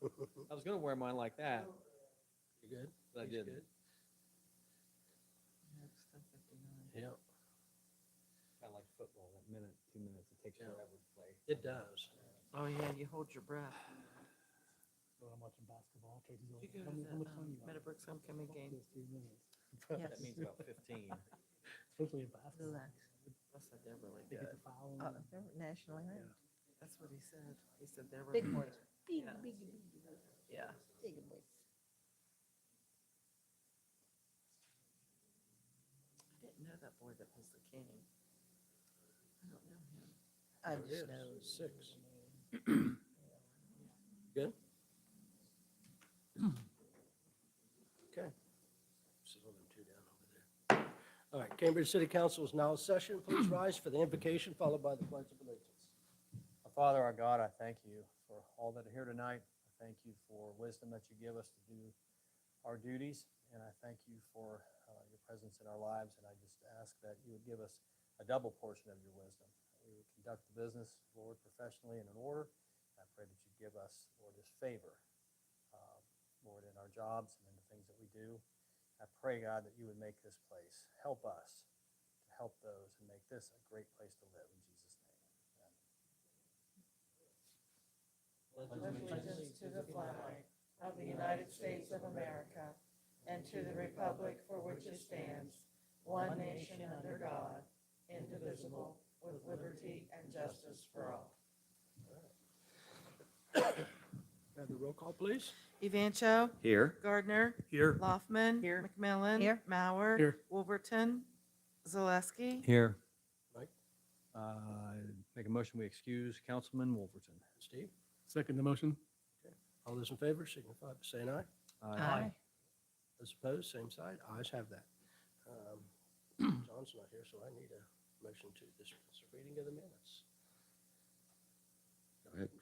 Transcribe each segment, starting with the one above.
I was gonna wear mine like that, You good? but I He's didn't. good? Yeah, Kinda like football, that minute, 2 minutes, it takes Yeah. forever to play. it does. Oh, yeah, you hold your breath. Well, I'm watching basketball. Tracy's Did like, you go how to many- how the much time you got? Meadowbrook's homecoming game? Just 3 minutes. That means about 15. Especially in basketball. Relax. I said they're really They get good. to foul. They're nationally ranked. That's what he said. He said they're Big really boys. good. Big, Yeah. big, Yeah. big boys. I didn't know that boy that was the king. I don't know him. I There it just is, know. 6. Good? Okay. This is one of them two down over there. All right, Cambridge City Council is now in session. Please rise for the invocation, followed by the pledge of allegiance. Our Father, our God, I thank you for all that are here tonight. I thank you for wisdom that you give us to do our duties, and I thank you for your presence in our lives, and I just ask that you would give us a double portion of your wisdom. That we would conduct the business, Lord, professionally and in order. I pray that you give us, Lord, this favor, Lord, in our jobs and in the things that we do. I pray, God, that you would make this place, help us to help those and make this a great place to live. In Jesus' name, amen. Allegiance to the flag of the United States of America and to the republic for which it stands, one nation under God, indivisible, with liberty and justice for all. Have the roll call, please. Evancho. Here. Gardner. Here. Loffman. Here. McMillan. Here. Mauer. Here. Wolverton. Zaleski. Here. Mike? Make a motion, we excuse Councilman Wolverton. Steve? Second the motion. All those in favor signify by saying aye. Aye. Those opposed, same side. Ayes have that. John's not here, so I need a motion to dispense the reading of the minutes.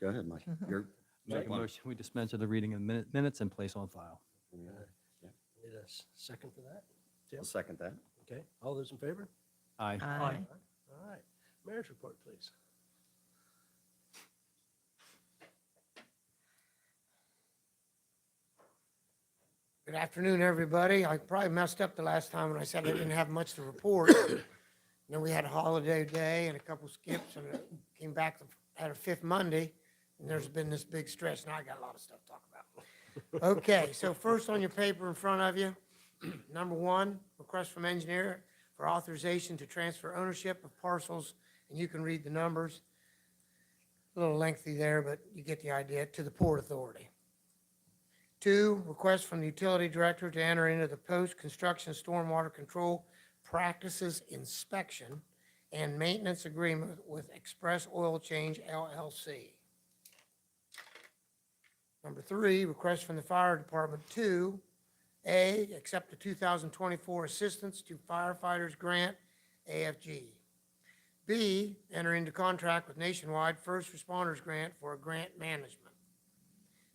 Go ahead, Mike. You're. Make a motion, we dispense of the reading of minutes and place on file. Need a second for that? Tim? I'll second that. Okay, all those in favor? Aye. Aye. All right, mayor's report, please. Good afternoon, everybody. I probably messed up the last time when I said I didn't have much to report. Then we had a holiday day and a couple skips, and it came back at a fifth Monday, and there's been this big stretch. Now I got a lot of stuff to talk about. Okay, so first on your paper in front of you, number one, request from engineer for authorization to transfer ownership of parcels, and you can read the numbers. A little lengthy there, but you get the idea, to the Port Authority. Two, request from the utility director to enter into the post-construction stormwater control practices inspection and maintenance agreement with Express Oil Change LLC. Number three, request from the fire department to A, accept the 2024 Assistance to Firefighters Grant, AFG. B, enter into contract with Nationwide First Responders Grant for a grant management.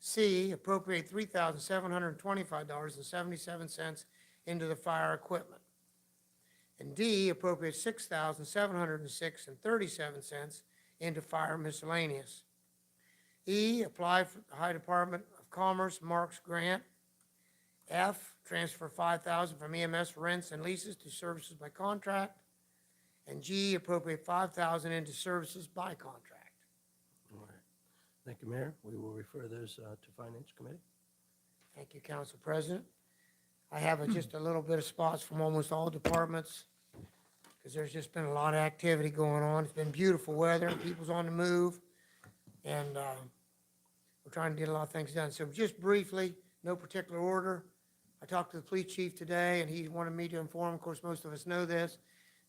C, appropriate $3,725.77 into the fire equipment. And D, appropriate $6,706.37 into fire miscellaneous. E, apply for the High Department of Commerce Marks Grant. F, transfer $5,000 from EMS rents and leases to services by contract. And G, appropriate $5,000 into services by contract. All right. Thank you, Mayor. We will refer those to Finance Committee. Thank you, Council President. I have just a little bit of spots from almost all departments, because there's just been a lot of activity going on. It's been beautiful weather, people's on the move, and we're trying to get a lot of things done. So just briefly, no particular order, I talked to the police chief today, and he wanted me to inform, of course, most of us know this,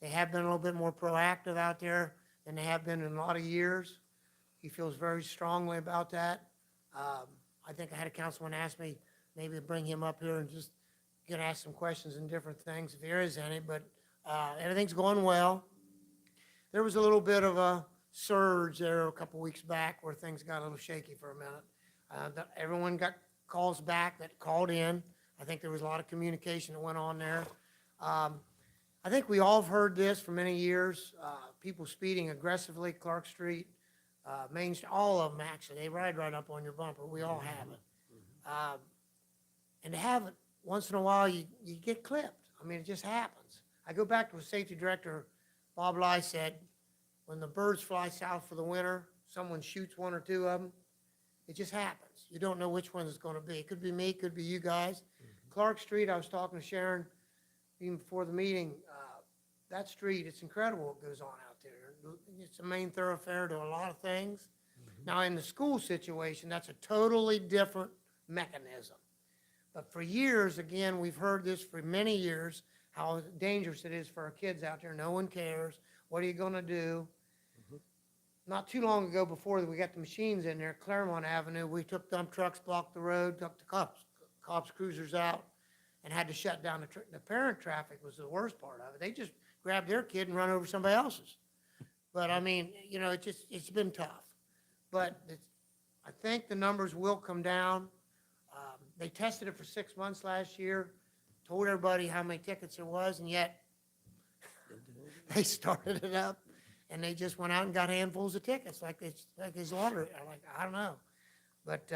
they have been a little bit more proactive out there than they have been in a lot of years. He feels very strongly about that. I think I had a councilman ask me maybe to bring him up here and just get asked some questions and different things, if there is any, but everything's going well. There was a little bit of a surge there a couple weeks back where things got a little shaky for a minute. Everyone got calls back that called in. I think there was a lot of communication that went on there. I think we all have heard this for many years, people speeding aggressively, Clark Street, all of them actually, they ride right up on your bumper. We all have it. And to have it, once in a while, you get clipped. I mean, it just happens. I go back to what Safety Director Bob Lai said, when the birds fly south for the winter, someone shoots one or two of them, it just happens. You don't know which one it's gonna be. It could be me, it could be you guys. Clark Street, I was talking to Sharon even before the meeting, that street, it's incredible what goes on out there. It's a main thoroughfare to a lot of things. Now, in the school situation, that's a totally different mechanism. But for years, again, we've heard this for many years, how dangerous it is for our kids out there. No one cares. What are you gonna do? Not too long ago, before we got the machines in there, Claremont Avenue, we took dump trucks, blocked the road, took the cops cruisers out, and had to shut down the parent traffic was the worst part of it. They just grabbed their kid and run over somebody else's. But I mean, you know, it's been tough. But I think the numbers will come down. They tested it for 6 months last year, told everybody how many tickets there was, and yet they started it up, and they just went out and got handfuls of tickets, like it's lottery. I'm like, I don't know. But,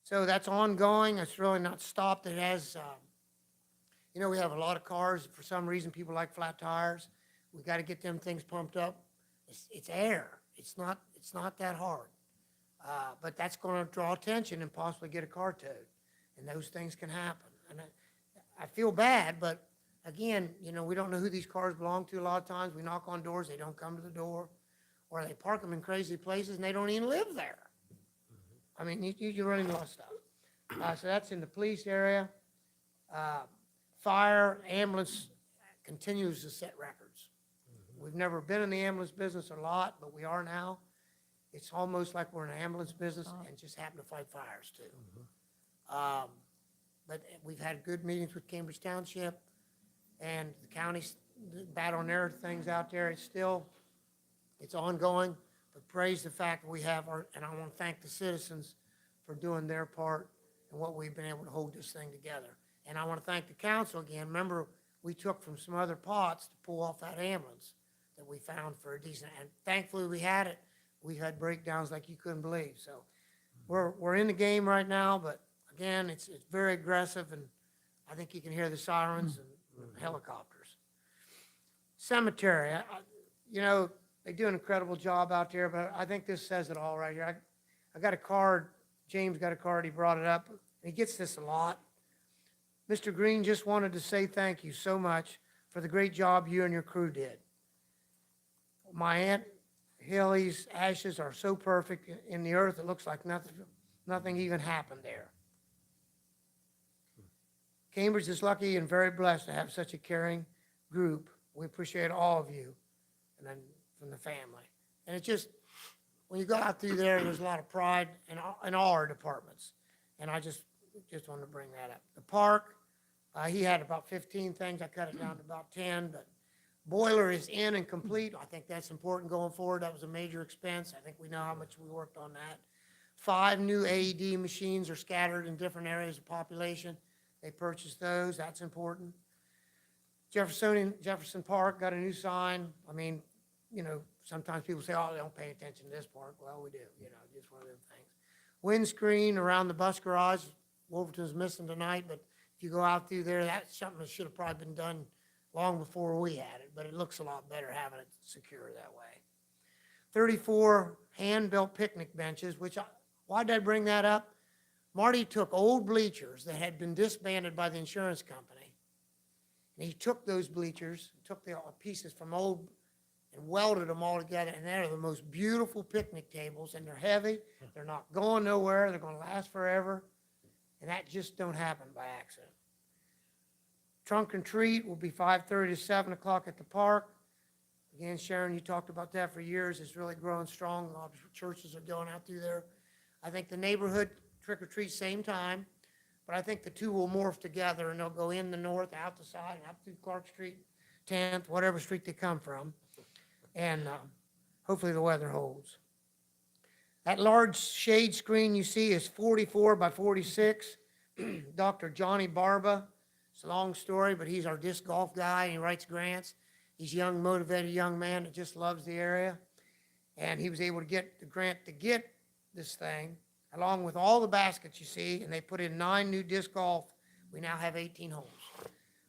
so that's ongoing. It's really not stopped. It has, you know, we have a lot of cars. For some reason, people like flat tires. We got to get them things pumped up. It's air. It's not that hard. But that's going to draw attention and possibly get a car towed. And those things can happen. And I feel bad, but again, you know, we don't know who these cars belong to a lot of times. We knock on doors, they don't come to the door. Or they park them in crazy places and they don't even live there. I mean, you run into a lot of stuff. So that's in the police area. Fire, ambulance continues to set records. We've never been in the ambulance business a lot, but we are now. It's almost like we're in an ambulance business and just happen to fight fires too. But we've had good meetings with Cambridge Township and the county's battle on their things out there. It's ongoing, but praise the fact that we have and I want to thank the citizens for doing their part and what we've been able to hold this thing together. And I want to thank the council again. Remember, we took from some other pots to pull off that ambulance that we found for a decent, and thankfully we had it. We had breakdowns like you couldn't believe. So we're in the game right now, but again, it's very aggressive, and I think you can hear the sirens and helicopters. Cemetery, you know, they do an incredible job out there, but I think this says it all right here. I got a card, James got a card, he brought it up, and he gets this a lot. Mr. Green just wanted to say thank you so much for the great job you and your crew did. My Aunt Haley's ashes are so perfect in the earth, it looks like nothing even happened there. Cambridge is lucky and very blessed to have such a caring group. We appreciate all of you, and then from the family. And it just, when you go out through there, there's a lot of pride in all our departments. And I just wanted to bring that up. The park, he had about 15 things. I cut it down to about 10, but boiler is in and complete. I think that's important going forward. That was a major expense. I think we know how much we worked on that. 5 new AED machines are scattered in different areas of population. They purchased those. That's important. Jefferson Park got a new sign. I mean, you know, sometimes people say, oh, they don't pay attention to this park. Well, we do, you know, just one of them things. Windscreen around the bus garage. Wolverton's missing tonight, but if you go out through there, that's something that should have probably been done long before we had it, but it looks a lot better having it secure that way. 34 hand-built picnic benches, why did I bring that up? Marty took old bleachers that had been disbanded by the insurance company, and he took those bleachers, took the pieces from old and welded them all together, and they're the most beautiful picnic tables, and they're heavy, they're not going nowhere, they're gonna last forever, and that just don't happen by accident. Trunk and treat will be 5:30 to 7 o'clock at the park. Again, Sharon, you talked about that for years. It's really growing strong. A lot of churches are going out through there. I think the neighborhood trick or treat same time, but I think the two will morph together and they'll go in the north, out the side, and up through Clark Street, 10th, whatever street they come from. And hopefully the weather holds. That large shade screen you see is 44 by 46. Dr. Johnny Barba. It's a long story, but he's our disc golf guy and he writes grants. He's a young, motivated young man that just loves the area. And he was able to get the grant to get this thing, along with all the baskets you see, and they put in 9 new disc golf. We now have 18 holes.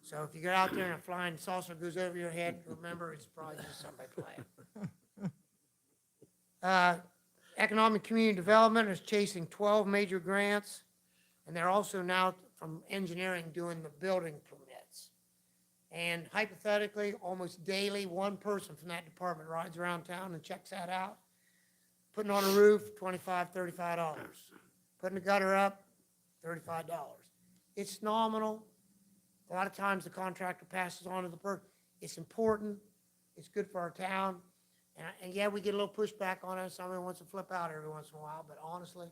So if you get out there and a flying saucer goes over your head, remember, it's probably just somebody playing. Economic Community Development is chasing 12 major grants, and they're also now, from engineering, doing the building permits. And hypothetically, almost daily, one person from that department rides around town and checks that out. Putting on a roof, $25, $35. Putting the gutter up, $35. It's nominal. A lot of times the contractor passes on to the person. It's important. It's good for our town. And yeah, we get a little pushback on it. Somebody wants to flip out every once in a while, but honestly,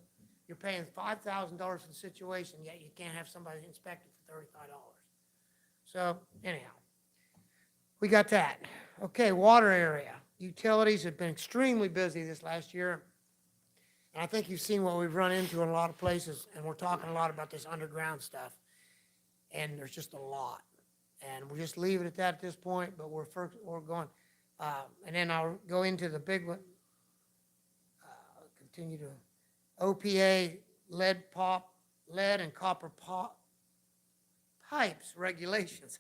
you're paying $5,000 for the situation, yet you can't have somebody inspected for $35. So anyhow, we got that. Okay, water area. Utilities have been extremely busy this last year. And I think you've seen what we've run into in a lot of places, and we're talking a lot about this underground stuff. And there's just a lot. And we'll just leave it at that at this point, but we're going. And then I'll go into the big one. Continue to OPA, lead and copper pipes regulations.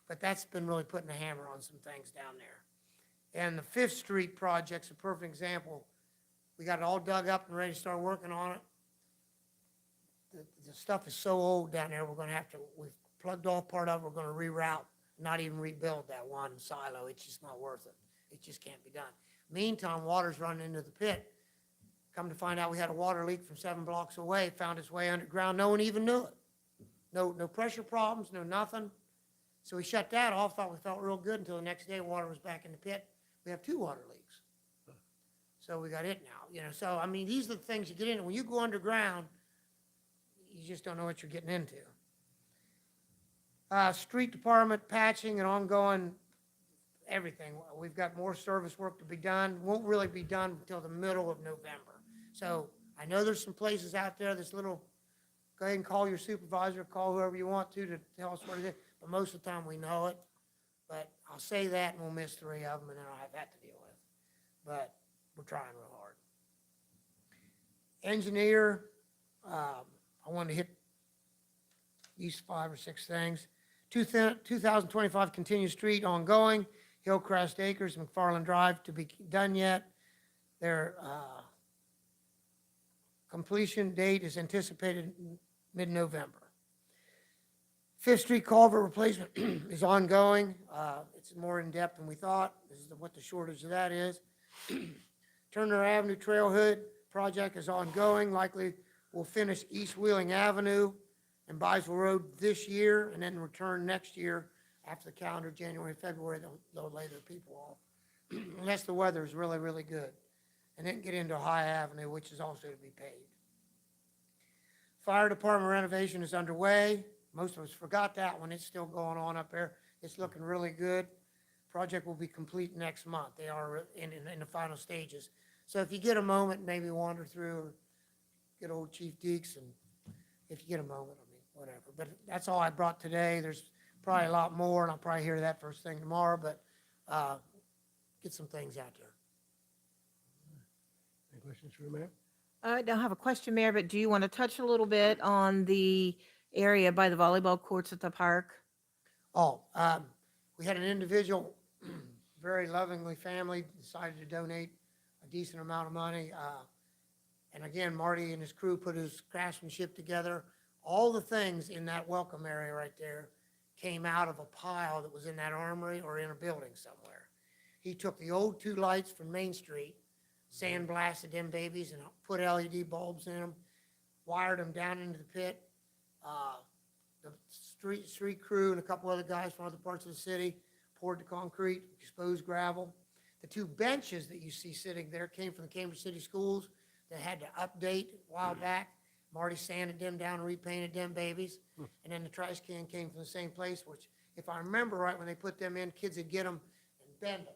But that's been really putting a hammer on some things down there. And the Fifth Street project's a perfect example. We got it all dug up and ready to start working on it. The stuff is so old down there, we've plugged off part of it, we're gonna reroute, not even rebuild that one silo. It's just not worth it. It just can't be done. Meantime, water's running into the pit. Come to find out, we had a water leak from 7 blocks away, found its way underground. No one even knew it. No pressure problems, no nothing. So we shut that off, thought we felt real good until the next day water was back in the pit. We have 2 water leaks. So we got it now, So, I mean, these are the things you get into. When you go underground, you just don't know what you're getting into. Street department patching and ongoing everything. We've got more service work to be done. Won't really be done until the middle of November. So I know there's some places out there go ahead and call your supervisor, call whoever you want to tell us what it is. But most of the time we know it. But I'll say that and we'll miss 3 of them and then I'll have that to deal with. But we're trying real hard. Engineer, I wanted to hit these 5 or 6 things. 2025 Continuous Street ongoing, Hillcrest Acres, McFarland Drive to be done yet. Their completion date is anticipated mid-November. Fifth Street culvert replacement is ongoing. It's more in-depth than we thought. This is what the shortage of that is. Turner Avenue Trailhead project is ongoing. Likely we'll finish East Wheeling Avenue and Biswell Road this year and then return next year after the calendar, January, February, they'll lay their people off. Unless the weather is really, really good. And then get into High Avenue, which is also to be paved. Fire department renovation is underway. Most of us forgot that one. It's still going on up there. It's looking really good. Project will be complete next month. They are in the final stages. So if you get a moment, maybe wander through or get old Chief Deeks, and if you get a moment, whatever. But that's all I brought today. There's probably a lot more, and I'll probably hear that first thing tomorrow, but get some things out there. Any questions for the mayor? I don't have a question, Mayor, but do you want to touch a little bit on the area by the volleyball courts at the park? We had an individual, very lovingly family, decided to donate a decent amount of money. And again, Marty and his crew put his craftsmanship together. All the things in that welcome area right there came out of a pile that was in that armory or in a building somewhere. He took the old 2 lights from Main Street, sandblasted them babies and put LED bulbs in them, wired them down into the pit. The street crew and a couple other guys from other parts of the city poured the concrete, exposed gravel. The 2 benches that you see sitting there came from the Cambridge City Schools that had to update a while back. Marty sanded them down and repainted them babies. And then the trash can came from the same place, which, if I remember right, when they put them in, kids would get them and bend them.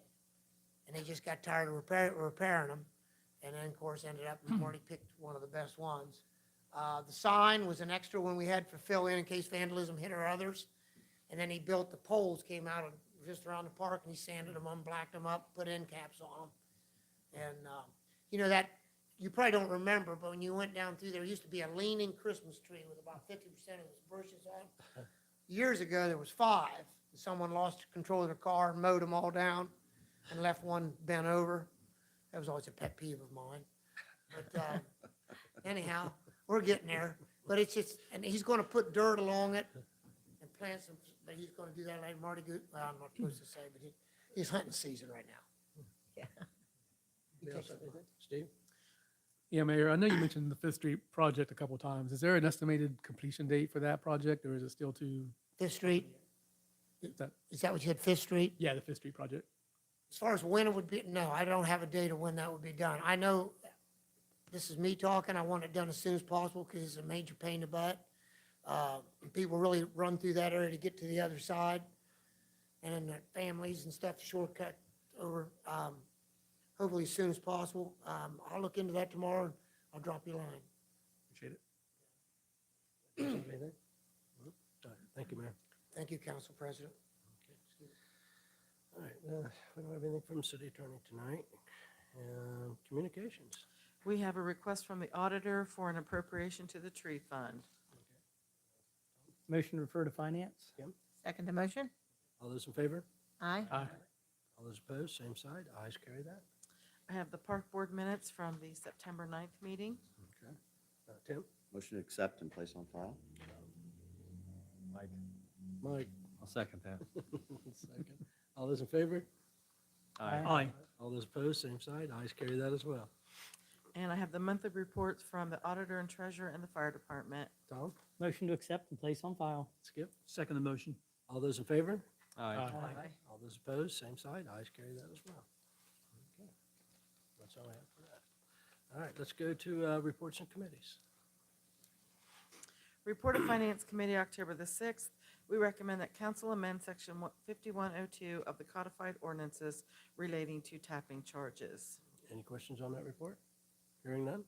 And they just got tired of repairing them. And then, of course, ended up, Marty picked one of the best ones. The sign was an extra one we had for fill in case vandalism hit or others. And then he built the poles, came out of just around the park, and he sanded them, blacked them up, put end caps on them. And, you know, that, you probably don't remember, but when you went down through there used to be a leaning Christmas tree with about 50% of its bushes on. Years ago, there was 5. Someone lost control of their car, mowed them all down, and left one bent over. That was always a pet peeve of mine. But anyhow, we're getting there. But it's just, and he's gonna put dirt along it and plant some, but he's gonna do that like Marty Goot, well, I'm not supposed to say, but he's hunting season right now. Yeah. Anybody else have anything? Steve? Yeah, Mayor, I know you mentioned the Fifth Street project a couple of times. Is there an estimated completion date for that project, or is it still too, Fifth Street, is that, is that what you said, Fifth Street? yeah, the Fifth Street project? As far as when it would be, no, I don't have a date of when that would be done. I know, this is me talking, I want it done as soon as possible because it's a major pain in the butt. People really run through that area to get to the other side. And then their families and stuff, shortcut over, hopefully as soon as possible. I'll look into that tomorrow and I'll drop you a line. Appreciate it. Anything? All right, thank you, Mayor. Thank you, Council President. All right, we don't have anything from the city attorney tonight. Communications. We have a request from the auditor for an appropriation to the tree fund. Motion to refer to finance? Second the motion? All those in favor? Aye. Aye. All those opposed, same side. Ayes carry that. I have the park board minutes from the September 9th meeting. Okay. Tim? Motion to accept and place on file? Mike, Mike? I'll second that. Second. All those in favor? Aye. All those opposed, same side. Ayes carry that as well. And I have the monthly reports from the auditor and treasurer and the fire department. Tom? Motion to accept and place on file? Skip? Second the motion. All those in favor? Aye. All those opposed, same side. Ayes carry that as well. Okay. That's all I have for that. All right, let's go to reports and committees. Report of Finance Committee, October the 6th. We recommend that council amend section 5102 of the codified ordinances relating to tapping charges. Any questions on that report? Hearing none?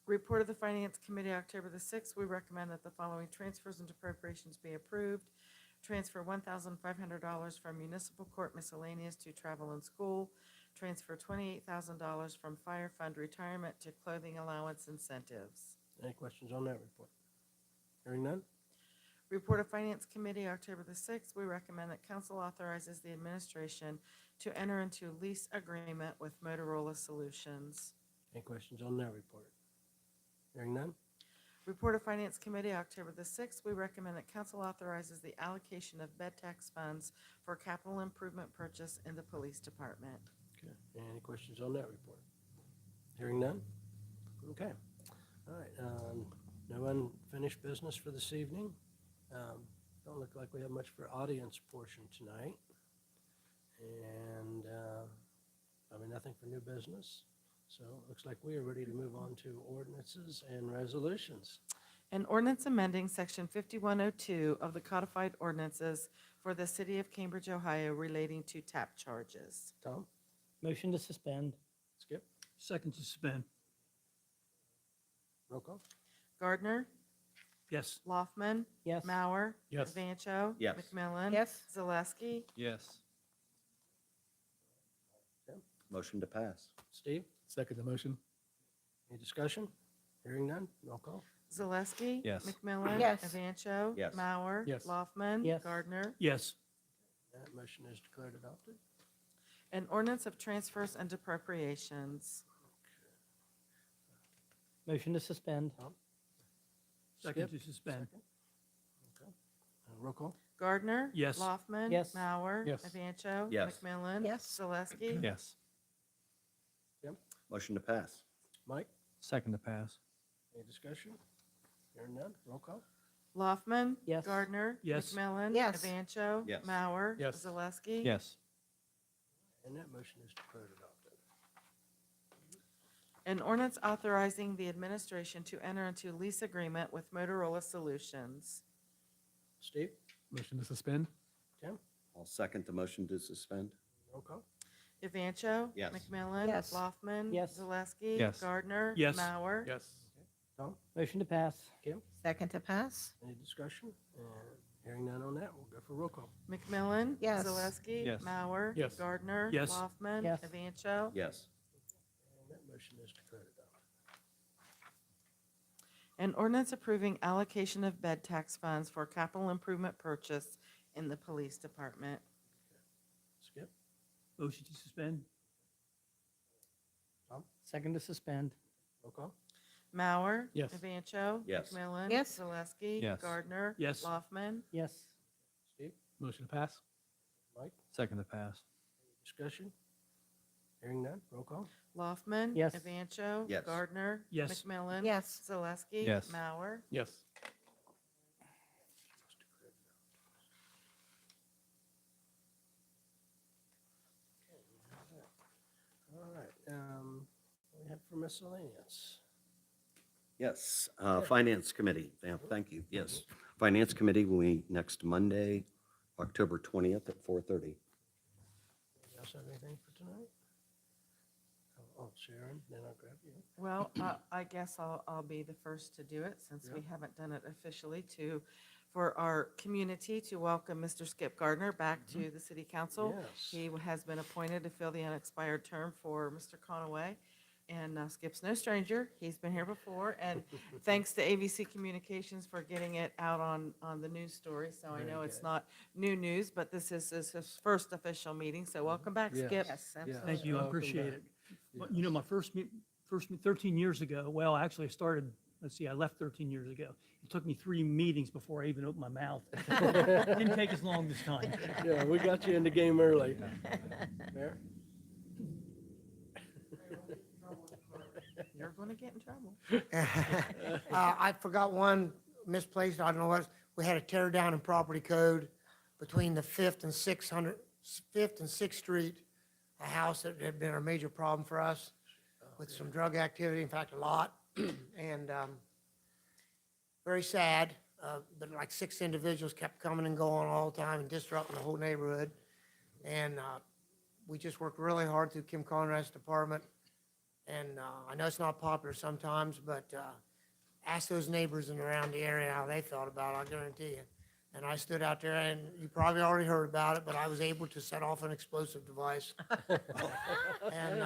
Report of the Finance Committee, October the 6th. We recommend that the following transfers and appropriations be approved. Transfer $1,500 from municipal court miscellaneous to travel and school. Transfer $28,000 from fire fund retirement to clothing allowance incentives. Any questions on that report? Hearing none? Report of Finance Committee, October the 6th. We recommend that council authorizes the administration to enter into lease agreement with Motorola Solutions. Any questions on that report? Hearing none? Report of Finance Committee, October the 6th. We recommend that council authorizes the allocation of bed tax funds for capital improvement purchase in the police department. Okay. Any questions on that report? Hearing none? Okay. All right. No unfinished business for this evening. Don't look like we have much for audience portion tonight. And nothing for new business. So it looks like we are ready to move on to ordinances and resolutions. An ordinance amending section 5102 of the codified ordinances for the city of Cambridge, Ohio relating to tap charges. Tom? Motion to suspend? Skip? Second to suspend. Roll call? Gardner, Yes. Loffman, Yes. Mauer, Yes. Vancho, Yes. McMillan. Yes. Zaleski, Yes. Motion to pass? Steve? Second the motion. Any discussion? Hearing none? Roll call? Zaleski. Yes. McMillan. Yes. Evancho. Yes. Mauer. Yes. Loffman. Yes. Gardner. Yes. That motion is declared adopted. An ordinance of transfers and appropriations. Motion to suspend? Second Skip? to suspend. Okay. Roll call? Gardner. Yes. Loffman. Yes. Mauer. Yes. Evancho. Yes. McMillan. Yes. Zaleski. Yes. Motion to pass? Mike? Second to pass. Any discussion? Hearing none? Roll call? Loffman. Yes. Gardner. Yes. McMillan. Yes. Evancho. Yes. Mauer. Yes. Zaleski. Yes. And that motion is declared adopted. An ordinance authorizing the administration to enter into lease agreement with Motorola Solutions. Steve? Motion to suspend. Tim? I'll second the motion to suspend? Roll call? Evancho. Yes. McMillan. Yes. Loffman. Yes. Zaleski. Yes. Gardner. Yes. Mauer. Yes. Tom? Motion to pass? Kim? Second to pass? Any discussion? Hearing none on that, we'll go for roll call. McMillan. Yes. Zaleski. Yes. Mauer. Yes. Gardner. Yes. Loffman. Yes. Evancho. Yes. motion is declared adopted. An ordinance approving allocation of bed tax funds for capital improvement purchase in the police department. Skip? Motion to suspend? Second to suspend. Roll call? Mauer. Yes. Evancho. Yes. McMillan. Yes. Zaleski. Yes. Gardner. Yes. Loffman. Yes. Steve? Motion to pass? Mike? Second to pass. Discussion? Hearing none, roll call? Loffman. Yes. Evancho. Yes. Gardner. Yes. McMillan. Yes. Zaleski. Yes. Mauer. Yes. All right, what we have for miscellaneous? Yes, Finance Committee, yeah, thank you, yes. Finance Committee will meet next Monday, October 20th at 4:30. Anybody else have anything for tonight? Oh, Sharon, then I'll grab you. Well, I guess I'll be the first to do it since we haven't done it officially for our community to welcome Mr. Skip Gardner back to the city council. Yes. He has been appointed to fill the unexpired term for Mr. Conaway. And Skip's no stranger. He's been here before. And thanks to AVC Communications for getting it out on the news story. So I Very know it's good. not new news, but this is his first official meeting. So welcome back, Yes. Skip. Yes, Yeah. absolutely. Thank you, I Welcome appreciate back. it. But, you know, my first 13 years ago, well, actually I started, let's see, I left 13 years ago. It took me 3 meetings before I even opened my mouth. Didn't take as long this time. Yeah, we got you in the game early. Mayor? You're going to get in trouble. I forgot one misplaced, I don't know what, we had a tear down in property code between the 5th and 6th Street, a house that had been a major problem for us with some drug activity, in fact, a lot. And very sad, but like 6 individuals kept coming and going all the time and disrupting the whole neighborhood. And we just worked really hard through Kim Conrad's department. And I know it's not popular sometimes, but ask those neighbors in around the area how they felt about it, I guarantee you. And I stood out there, and you probably already heard about it, but I was able to set off an explosive device. And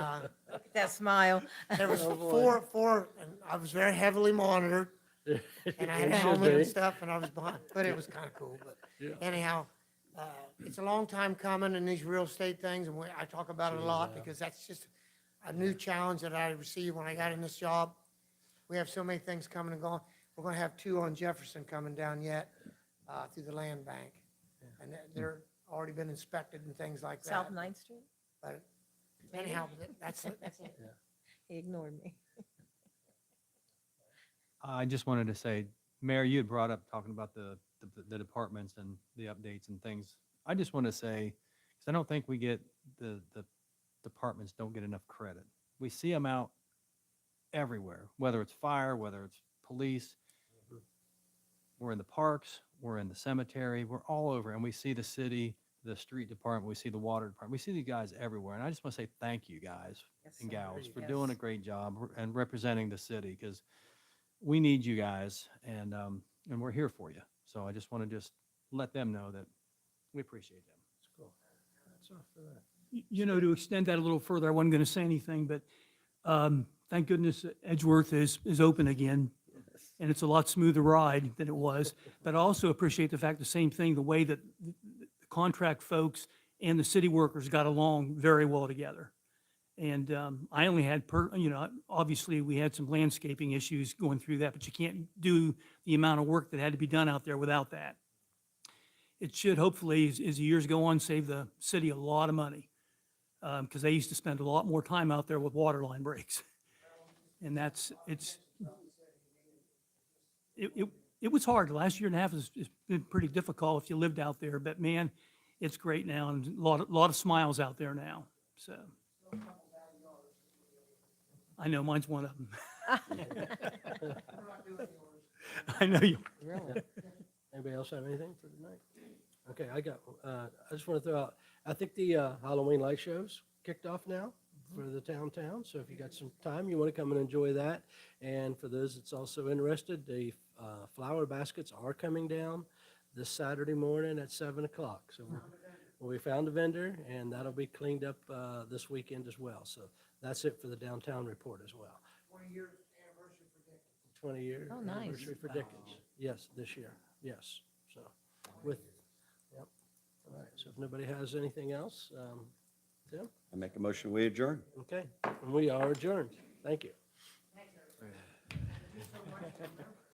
That smile. there was Oh, boy. four, and I was very heavily monitored, and I had a It should helmet and be. stuff, and I was behind, but it was kind of cool. But Yeah. anyhow, it's a long time coming in these real estate things, and I talk about it a lot because that's just a new challenge that I received when I got in this job. We have so many things coming and going. We're gonna have 2 on Jefferson coming down yet, through the land bank. And they're already been inspected and things like that. South 9th Street? But anyhow, that's it. He ignored me. I just wanted to say, Mayor, you had brought up talking about the departments and the updates and things. I just want to say, because I don't think we get, the departments don't get enough credit. We see them out everywhere, whether it's fire, whether it's police. We're in the parks, we're in the cemetery, we're all over, and we see the city, the street department, we see the water department, we see these guys everywhere. And I just want to say thank you, guys and gals, for doing a great job and representing the city, because we need you guys, and we're here for you. So I just want to just let them know that we appreciate them. That's cool. That's all for that. You know, to extend that a little further, I wasn't going to say anything, but thank goodness Edgeworth is open again. And it's a lot smoother ride than it was. But I also appreciate the fact, the same thing, the way that the contract folks and the city workers got along very well together. And I only had, obviously, we had some landscaping issues going through that, but you can't do the amount of work that had to be done out there without that. It should hopefully, as the years go on, save the city a lot of money, because they used to spend a lot more time out there with water line breaks. And it was hard. The last year and a half has been pretty difficult if you lived out there, but man, it's great now, and a lot of smiles out there now, so. I know, mine's one of them. I know you. Really? Anybody else have anything for tonight? Okay, I just want to throw out, I think the Halloween light show's kicked off now for the town, so if you got some time, you want to come and enjoy that. And for those that's also interested, the flower baskets are coming down this Saturday morning at 7 o'clock. So we found a vendor, and that'll be cleaned up this weekend as well. So That's it for the downtown report as well. 20-year anniversary for Dickens. 20-year Oh, nice. anniversary for Dickens. Yes, this year, yes. So with, yep. All right, so if nobody has anything else, Tim? I make a motion, we adjourn. Okay, and we are adjourned. Thank you.